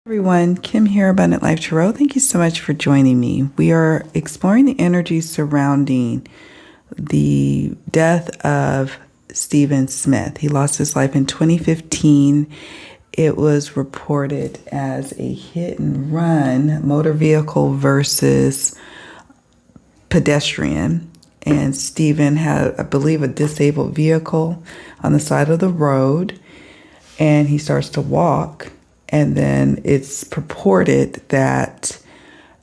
Everyone, Kim here, Abundant Life Tarot. Thank you so much for joining me. We are exploring the energies surrounding the death of Stephen Smith. He lost his life in 2015. It was reported as a hit and run, motor vehicle versus pedestrian. And Stephen had, I believe, a disabled vehicle on the side of the road. And he starts to walk. And then it's purported that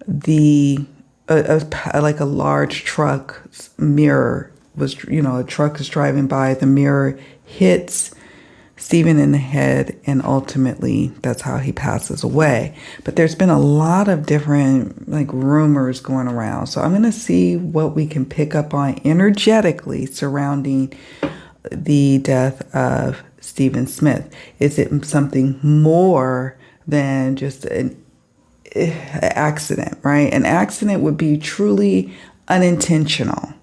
like a large truck's mirror was, a truck is driving by, the mirror hits Stephen in the head, and ultimately that's how he passes away. But there's been a lot of different rumors going around. So I'm going to see what we can pick up on energetically surrounding the death of Stephen Smith. Is it something more than just an accident, right? An accident would be truly unintentional.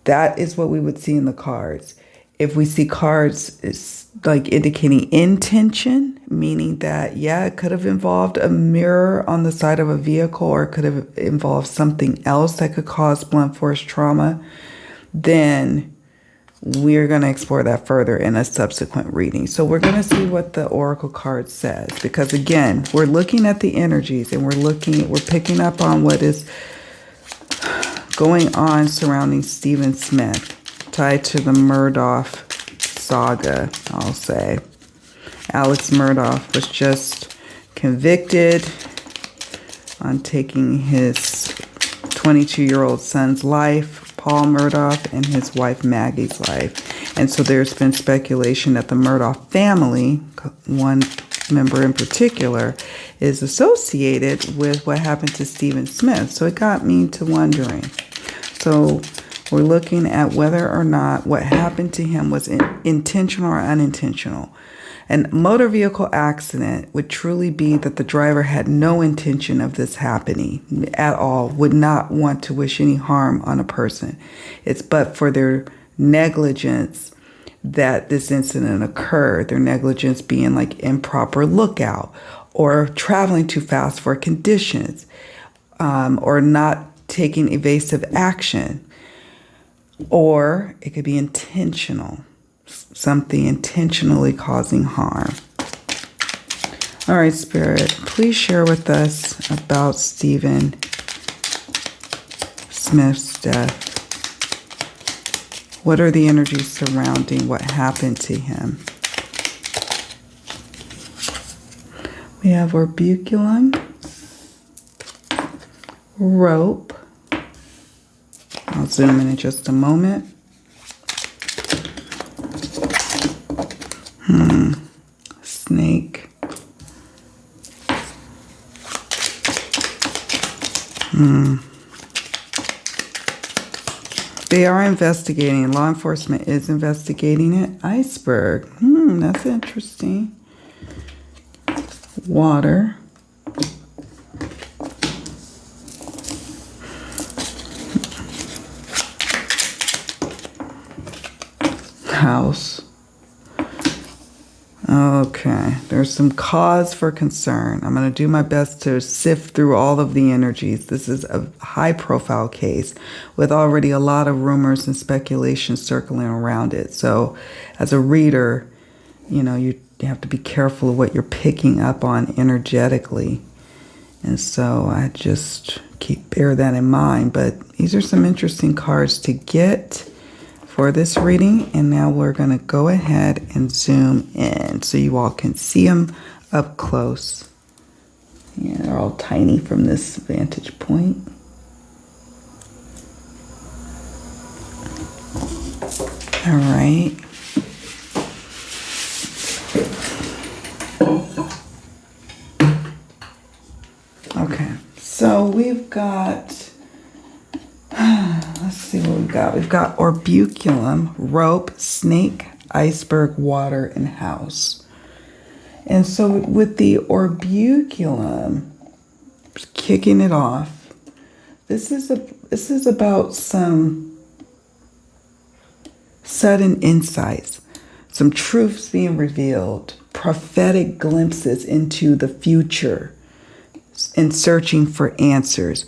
That is what we would see in the cards. If we see cards indicating intention, meaning that, it could have involved a mirror on the side of a vehicle, or it could have involved something else that could cause blunt force trauma, then we're going to explore that further in a subsequent reading. So we're going to see what the Oracle card says, because again, we're looking at the energies and we're picking up on what is going on surrounding Stephen Smith, tied to the Murdaugh saga, I'll say. AlexMurdaugh was just convicted on taking his 22-year-old son's life, Paul Murdaugh, and his wife Maggie's life. And so there's been speculation that the Murdaugh family, one member in particular, is associated with what happened to Stephen Smith. So it got me to wondering. So we're looking at whether or not what happened to him was intentional or unintentional. A motor vehicle accident would truly be that the driver had no intention of this happening at all, would not want to wish any harm on a person. It's but for their negligence that this incident occurred, their negligence being improper lookout, or traveling too fast for conditions, or not taking evasive action. Or it could be intentional. Something intentionally causing harm. All right, Spirit, please share with us about Stephen Smith's death. What are the energies surrounding what happened to him? We have orbiculum, rope. I'll zoom in just a moment. Snake. They are investigating. Law enforcement is investigating it. Iceberg. That's interesting. Water. House. Okay, there's some cause for concern. I'm going to do my best to sift through all of the energies. This is a high-profile case with already a lot of rumors and speculation circling around it. So as a reader, you have to be careful of what you're picking up on energetically. And so I just bear that in mind. But these are some interesting cards to get for this reading, and now we're going to go ahead and zoom in so you all can see them up close. Yeah, they're all tiny from this vantage point. All right. got, let's see what we've got. We've got orbiculum, rope, snake, iceberg, water, and house. And so with the orbiculum, kicking it off, this is about some sudden insights, some truths being revealed, prophetic glimpses into the future, and searching for answers.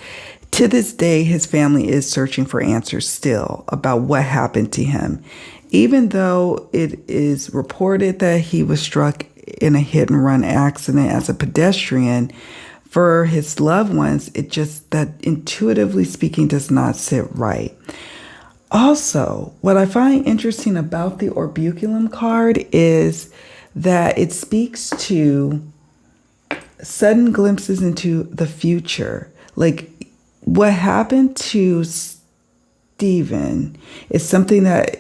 To this day, his family is searching for answers still about what happened to him. Even though it is reported that he was struck in a hit-and-run accident as a pedestrian, for his loved ones, it just, that intuitively speaking, does not sit right. Also, what I find interesting about the orbiculum card is that it speaks to sudden glimpses into the future. Like, what happened to Stephen is something that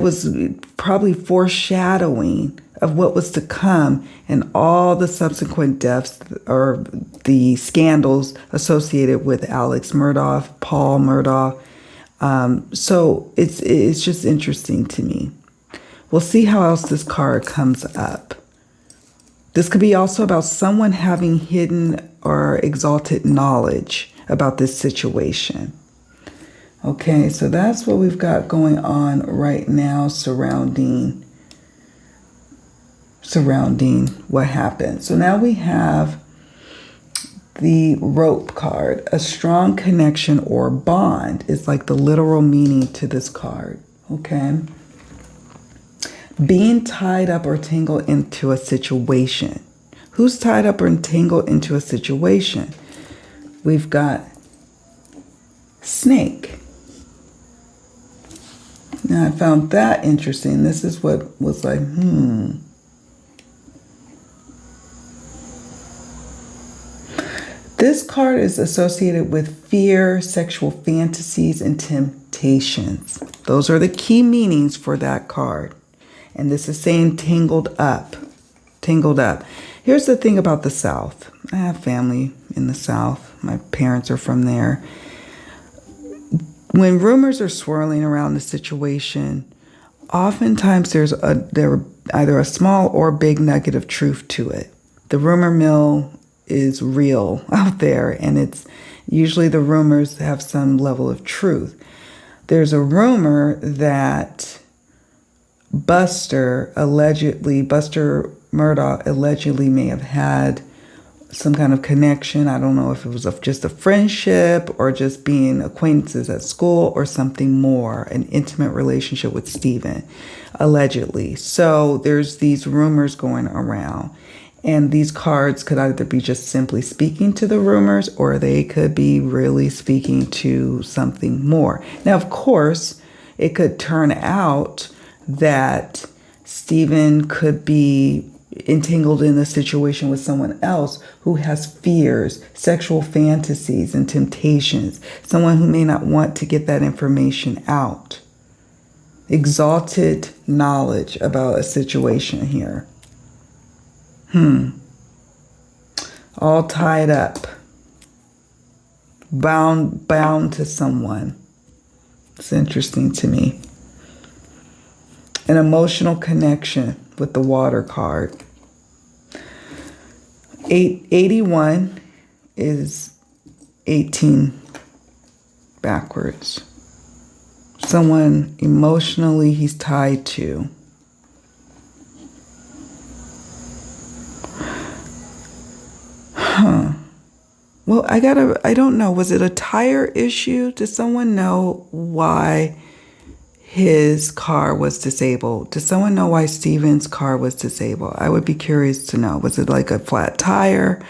was probably foreshadowing of what was to come and all the subsequent deaths or the scandals associated with AlexMurdaugh, Paul Murdaugh. So it's just interesting to me. We'll see how else this card comes up. This could be also about someone having hidden or exalted knowledge about this situation. Okay, so that's what we've got going on right now surrounding what happened. So now we have the rope card. A strong connection or bond is like the literal meaning to this card. Okay. Being tied up or tangled into a situation. Who's tied up or entangled into a situation? We've got snake. Now I found that interesting. This is what was like, This card is associated with fear, sexual fantasies, and temptations. Those are the key meanings for that card. And this is saying tangled up. Tangled up. Here's the thing about the South. I have family in the South. My parents are from there. When rumors are swirling around the situation, oftentimes there's either a small or big nugget of truth to it. The rumor mill is real out there, and it's usually the rumors have some level of truth. There's a rumor that Buster Murdaugh allegedly may have had some kind of connection. I don't know if it was just a friendship or just being acquaintances at school or something more, an intimate relationship with Stephen, allegedly. So there's these rumors going around. And these cards could either be just simply speaking to the rumors, or they could be really speaking to something more. Now, of course, it could turn out that Stephen could be entangled in a situation with someone else who has fears, sexual fantasies, and temptations. Someone who may not want to get that information out. Exalted knowledge about a situation here. All tied up, bound to someone. It's interesting to me. An emotional connection with the water card. 81 is 18 backwards. Someone emotionally he's tied to. Well, I don't know. Was it a tire issue? Does someone know why his car was disabled? Does someone know why Stephen's car was disabled? I would be curious to know. Was it like a flat tire?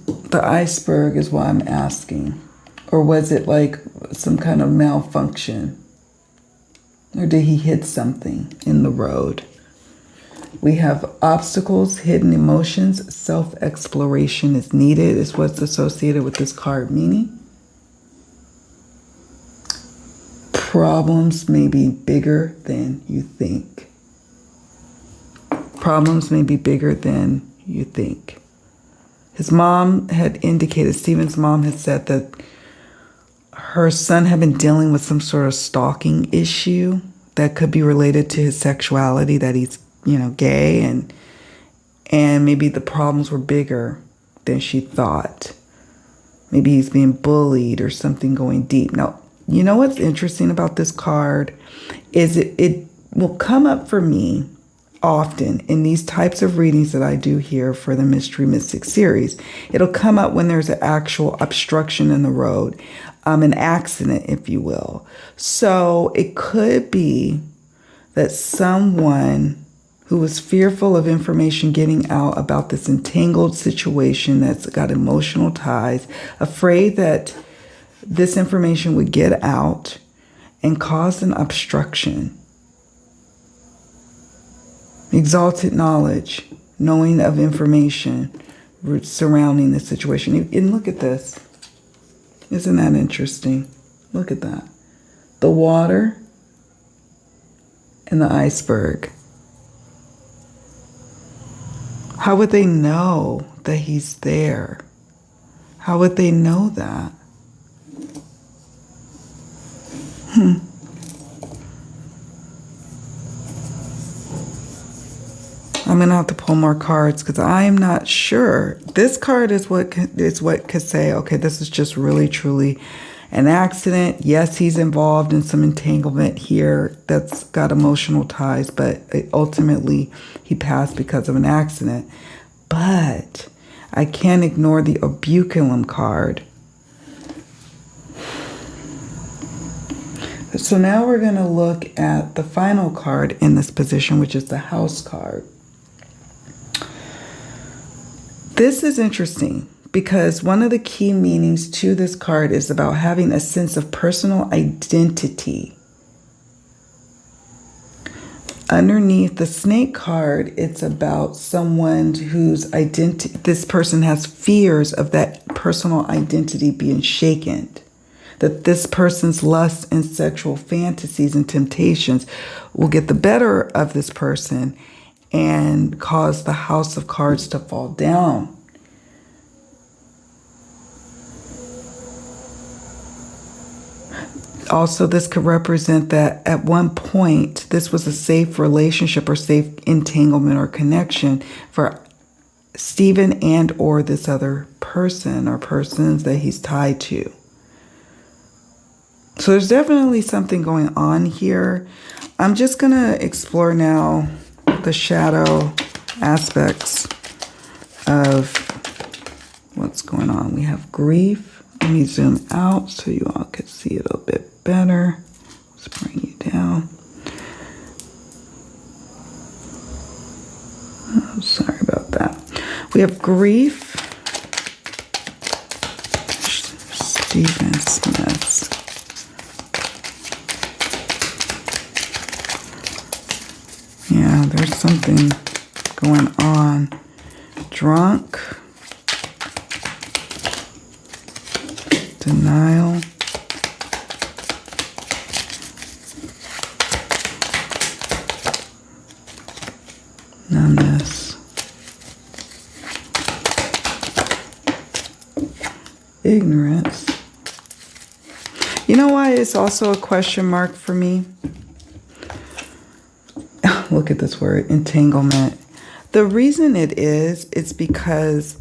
The iceberg is why I'm asking. Or was it like some kind of malfunction? Or did he hit something in the road? We have obstacles, hidden emotions, self-exploration is needed, is what's associated with this card meaning. Problems may be bigger than you think. Problems may be bigger than you think. His mom had indicated, Stephen's mom had said that her son had been dealing with some sort of stalking issue that could be related to his sexuality, that he's, gay, and maybe the problems were bigger than she thought. Maybe he's being bullied or something going deep. Now, you know what's interesting about this card is it will come up for me often in these types of readings that I do here for the Mystery Mystic series. It'll come up when there's an actual obstruction in the road, an accident, if you will. So it could be that someone who was fearful of information getting out about this entangled situation that's got emotional ties, afraid that this information would get out and cause an obstruction. Exalted knowledge, knowing of information surrounding the situation. And look at this. Isn't that interesting? Look at that. The water and the iceberg. How would they know that he's there? How would they know that? I'm going to have to pull more cards because I am not sure. This card is what could say, okay, this is just really, truly an accident. Yes, he's involved in some entanglement here that's got emotional ties, but ultimately he passed because of an accident. But I can't ignore the obuculum card. So now we're going to look at the final card in this position, which is the house card. This is interesting because one of the key meanings to this card is about having a sense of personal identity. Underneath the snake card, it's about someone whose identity, this person has fears of that personal identity being shaken. That this person's lust and sexual fantasies and temptations will get the better of this person and cause the house of cards to fall down. Also, this could represent that at one point, this was a safe relationship or safe entanglement or connection for Stephen and or this other person or persons that he's tied to. So there's definitely something going on here. I'm just going to explore now the shadow aspects of what's going on. We have grief. Let me zoom out so you all can see it a little bit better. Let's bring you down. Oh, sorry about that. We have grief. Stephen Smith. Yeah, there's something going on. Drunk. Denial. Numbness. Ignorance. You know why it's also a question mark for me? Look at this word, entanglement. The reason it's because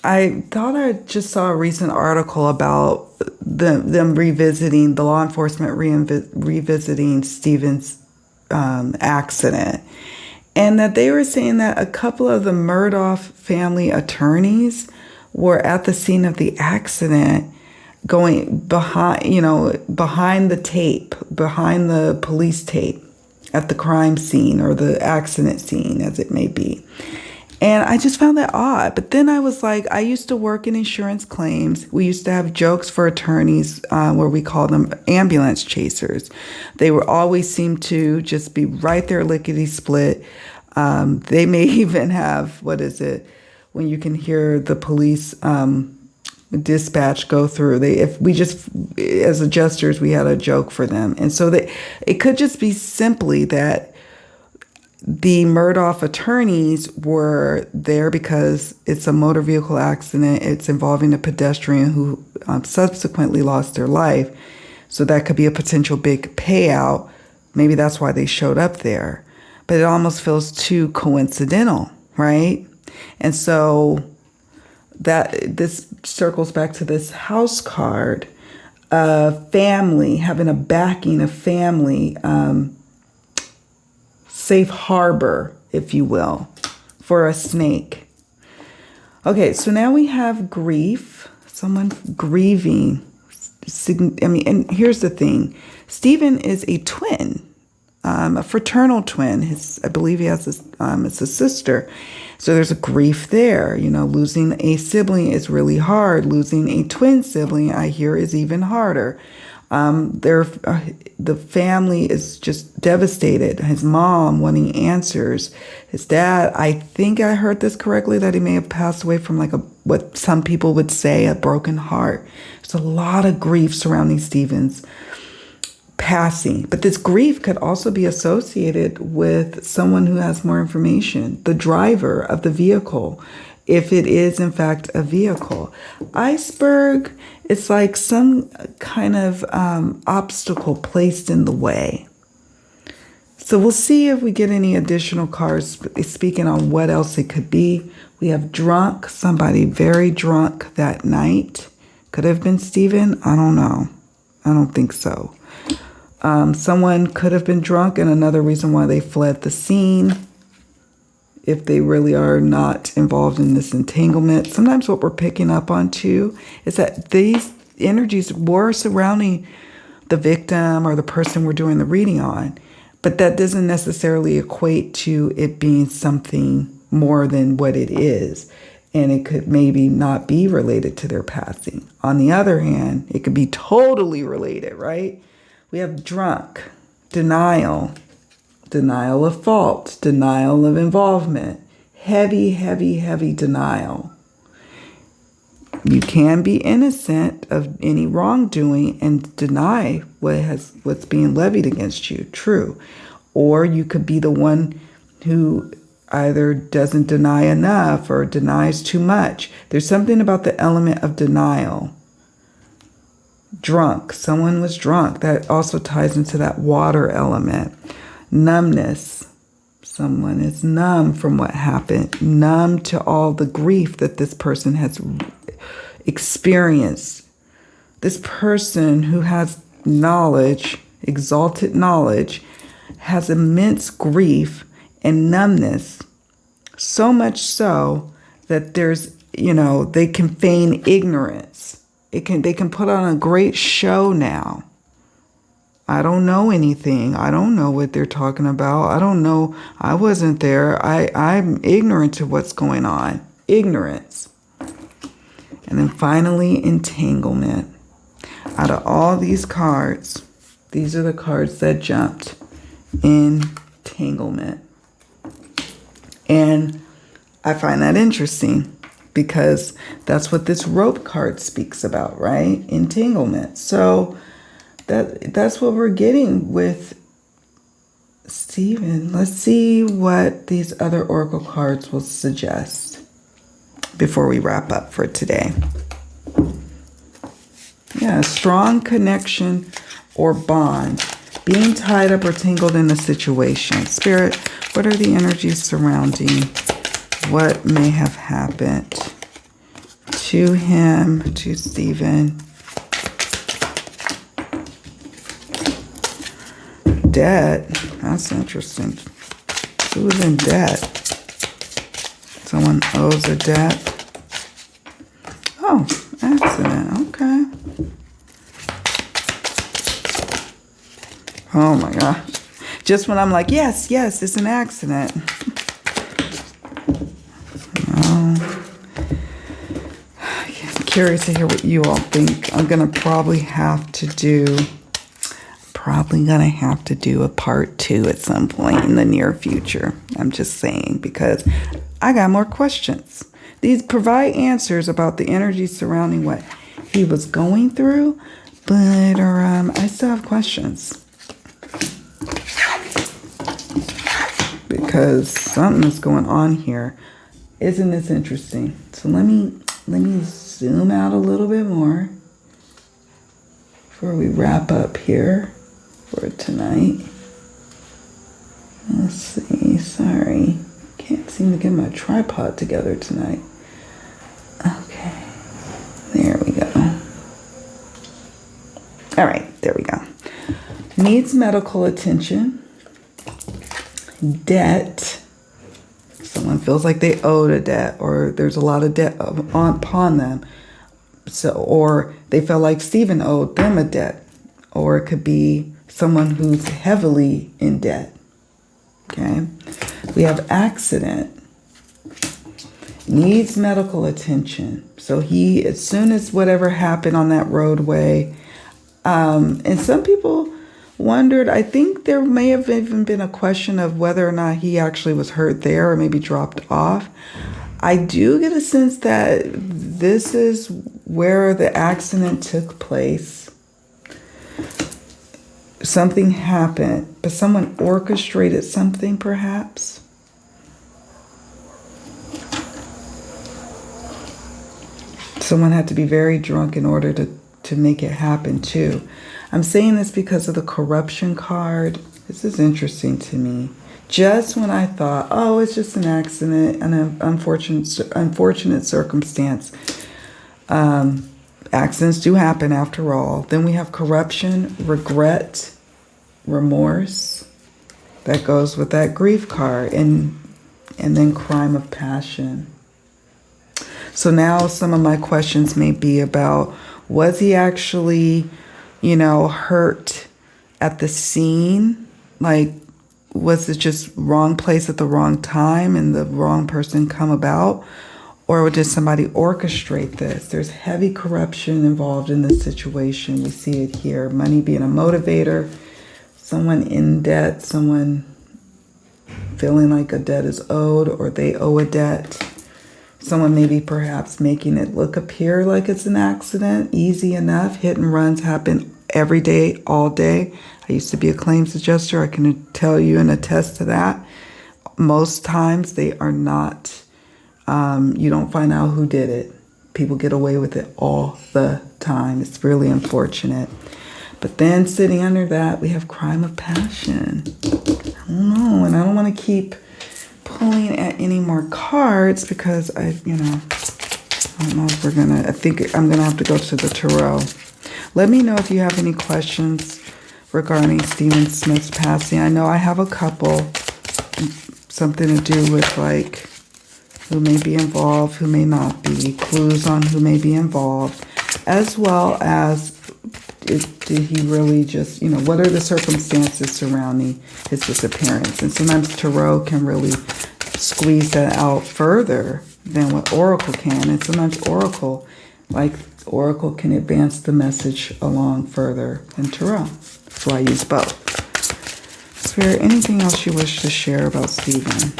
I thought I just saw a recent article about them revisiting, the law enforcement revisiting Stephen's accident. And that they were saying that a couple of the Murdaugh family attorneys were at the scene of the accident going behind the tape, behind the police tape at the crime scene or the accident scene, as it may be. And I just found that odd. But then I was like, I used to work in insurance claims. We used to have jokes for attorneys where we call them ambulance chasers. They were always seem to just be right there lickety split. They may even have, when you can hear the police dispatch go through. As adjusters, we had a joke for them. And so it could just be simply that the Murdaugh attorneys were there because it's a motor vehicle accident. It's involving a pedestrian who subsequently lost their life. So that could be a potential big payout. Maybe that's why they showed up there. But it almost feels too coincidental, right? And so that this circles back to this house card of family, having a backing of family, safe harbor, if you will, for a snake. Okay, so now we have grief, someone grieving. I mean, and here's the thing. Stephen is a twin, a fraternal twin. I believe he has it's a sister. So there's a grief there. You know, losing a sibling is really hard. Losing a twin sibling, I hear, is even harder. The family is just devastated. His mom wanting answers. His dad, I think I heard this correctly, that he may have passed away from like what some people would say, a broken heart. There's a lot of grief surrounding Stephen's passing. But this grief could also be associated with someone who has more information, the driver of the vehicle, if it is in fact a vehicle. Iceberg, it's like some kind of obstacle placed in the way. So we'll see if we get any additional cards speaking on what else it could be. We have drunk, somebody very drunk that night. Could have been Stephen. I don't know. I don't think so. Someone could have been drunk, and another reason why they fled the scene, if they really are not involved in this entanglement. Sometimes what we're picking up on too is that these energies were surrounding the victim or the person we're doing the reading on, but that doesn't necessarily equate to it being something more than what it is. And it could maybe not be related to their passing. On the other hand, it could be totally related, right? We have drunk, denial, denial of fault, denial of involvement, heavy, heavy, heavy denial. You can be innocent of any wrongdoing and deny what's being levied against you, true. Or you could be the one who either doesn't deny enough or denies too much. There's something about the element of denial. Drunk, someone was drunk. That also ties into that water element. Numbness, someone is numb from what happened, numb to all the grief that this person has experienced. This person who has knowledge, exalted knowledge, has immense grief and numbness, so much so that there's, they can feign ignorance. They can put on a great show now. I don't know anything. I don't know what they're talking about. I don't know. I wasn't there. I'm ignorant to what's going on. Ignorance. And then finally, entanglement. Out of all these cards, these are the cards that jumped. Entanglement. And I find that interesting because that's what this rope card speaks about, right? Entanglement. So that's what we're getting with Stephen. Let's see what these other oracle cards will suggest before we wrap up for today. Yeah, strong connection or bond. Being tied up or tangled in a situation. Spirit, what are the energies surrounding what may have happened to him, to Stephen? Debt. That's interesting. Who is in debt? Someone owes a debt. Oh, accident. Okay. Oh my gosh. Just when I'm like, yes, it's an accident. No. I'm curious to hear what you all think. I'm going to probably have to do a part 2 at some point in the near future. I'm just saying, because I got more questions. These provide answers about the energy surrounding what he was going through, but I still have questions. because something is going on here. Isn't this interesting? So let me zoom out a little bit more before we wrap up here for tonight. Let's see. Sorry. Can't seem to get my tripod together tonight. Okay. There we go. All right. There we go. Needs medical attention. Debt. Someone feels like they owed a debt, or there's a lot of debt upon them. So, or they felt like Stephen owed them a debt, or it could be someone who's heavily in debt. Okay. We have accident. Needs medical attention. So he, as soon as whatever happened on that roadway, and some people wondered, I think there may have even been a question of whether or not he actually was hurt there or maybe dropped off. I do get a sense that this is where the accident took place. Something happened, but someone orchestrated something perhaps. Someone had to be very drunk in order to make it happen too. I'm saying this because of the corruption card. This is interesting to me. Just when I thought, oh, it's just an accident, an unfortunate circumstance. Accidents do happen after all. Then we have corruption, regret, remorse. That goes with that grief card. And then crime of passion. So now some of my questions may be about, was he actually, hurt at the scene? Like, was it just wrong place at the wrong time and the wrong person come about? Or did somebody orchestrate this? There's heavy corruption involved in this situation. We see it here. Money being a motivator, someone in debt, someone feeling like a debt is owed or they owe a debt. Someone maybe perhaps making it appear like it's an accident, easy enough. Hit and runs happen every day, all day. I used to be a claims adjuster. I can tell you and attest to that. Most times they are not, you don't find out who did it. People get away with it all the time. It's really unfortunate. But then sitting under that, we have crime of passion. I don't know, and I don't want to keep pulling at any more cards because I don't know if I think I'm gonna have to go to the tarot. Let me know if you have any questions regarding Stephen Smith's passing. I know I have a couple, something to do with like who may be involved, who may not be, clues on who may be involved, as well as did he really just, what are the circumstances surrounding his disappearance? And sometimes tarot can really squeeze that out further than what Oracle can. And sometimes Oracle can advance the message along further than tarot. So I use both. Is there anything else you wish to share about Stephen?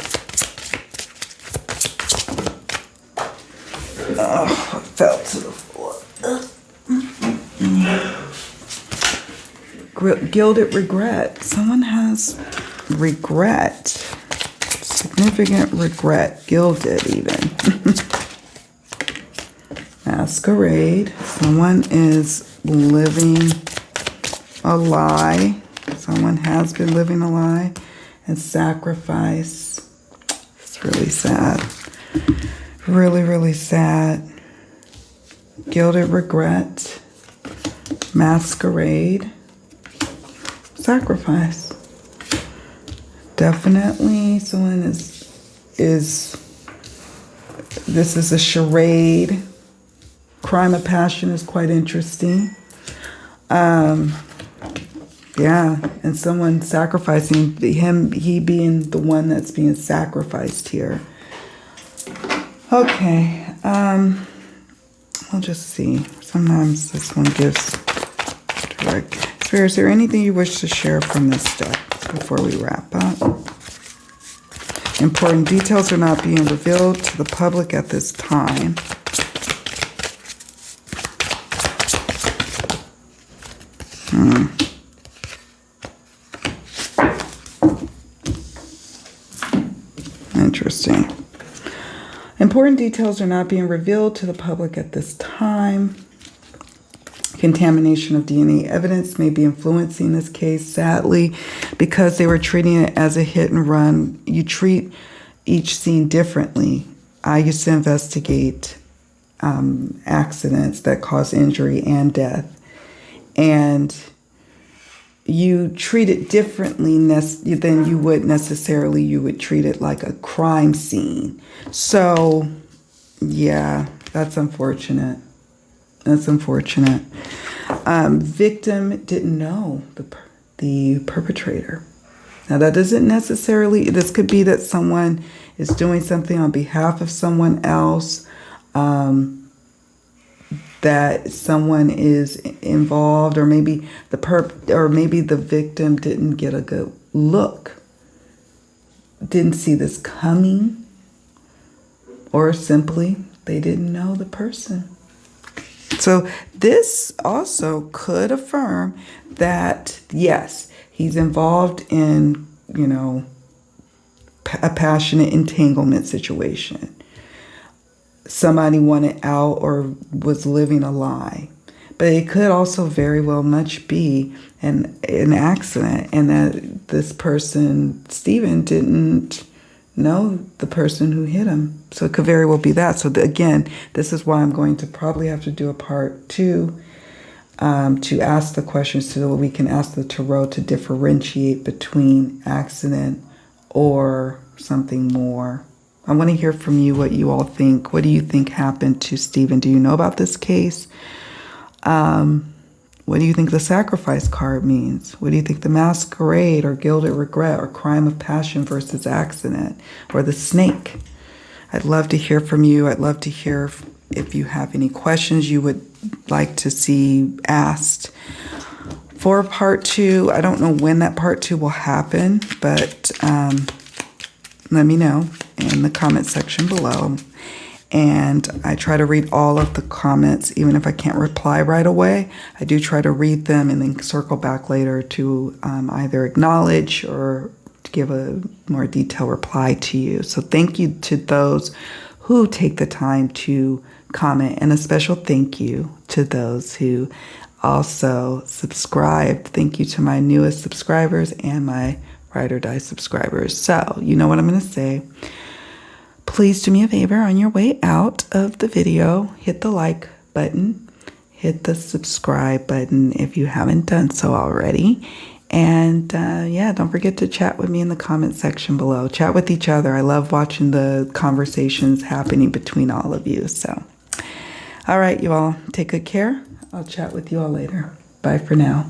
Oh, I fell to the floor. Gilded regret. Someone has regret. Significant regret. Gilded even. Masquerade. Someone is living a lie. Someone has been living a lie. And sacrifice. It's really sad. Really, really sad. Gilded regret. Masquerade. Sacrifice. Definitely someone this is a charade. Crime of passion is quite interesting. Yeah, and someone sacrificing he being the one that's being sacrificed here. Okay, we'll just see. Sometimes this one gives direct. Is there anything you wish to share from this deck before we wrap up? Important details are not being revealed to the public at this time. Interesting. Important details are not being revealed to the public at this time. Contamination of DNA evidence may be influencing this case, sadly, because they were treating it as a hit and run. You treat each scene differently. I used to investigate accidents that cause injury and death, and you treat it differently than you would necessarily. You would treat it like a crime scene. So, yeah, that's unfortunate. That's unfortunate. Victim didn't know the perpetrator. Now, that doesn't necessarily, this could be that someone is doing something on behalf of someone else, that someone is involved, or maybe the victim didn't get a good look, didn't see this coming, or simply they didn't know the person. So this also could affirm that, yes, he's involved in, a passionate entanglement situation. Somebody wanted out or was living a lie. But it could also very well much be an accident, and that this person, Stephen, didn't know the person who hit him. So it could very well be that. So again, this is why I'm going to probably have to do a part 2 to ask the questions so that we can ask the tarot to differentiate between accident or something more. I want to hear from you what you all think. What do you think happened to Stephen? Do you know about this case? What do you think the sacrifice card means? What do you think the masquerade or gilded regret or crime of passion versus accident or the snake? I'd love to hear from you. I'd love to hear if you have any questions you would like to see asked for part 2. I don't know when that part 2 will happen, but let me know in the comment section below. And I try to read all of the comments, even if I can't reply right away. I do try to read them and then circle back later to either acknowledge or to give a more detailed reply to you. So thank you to those who take the time to comment, and a special thank you to those who also subscribed. Thank you to my newest subscribers and my Ride or Die subscribers. So you know what I'm going to say. Please do me a favor on your way out of the video. Hit the like button. Hit the subscribe button if you haven't done so already. And yeah, don't forget to chat with me in the comment section below. Chat with each other. I love watching the conversations happening between all of you. So, all right, you all, take good care. I'll chat with you all later. Bye for now.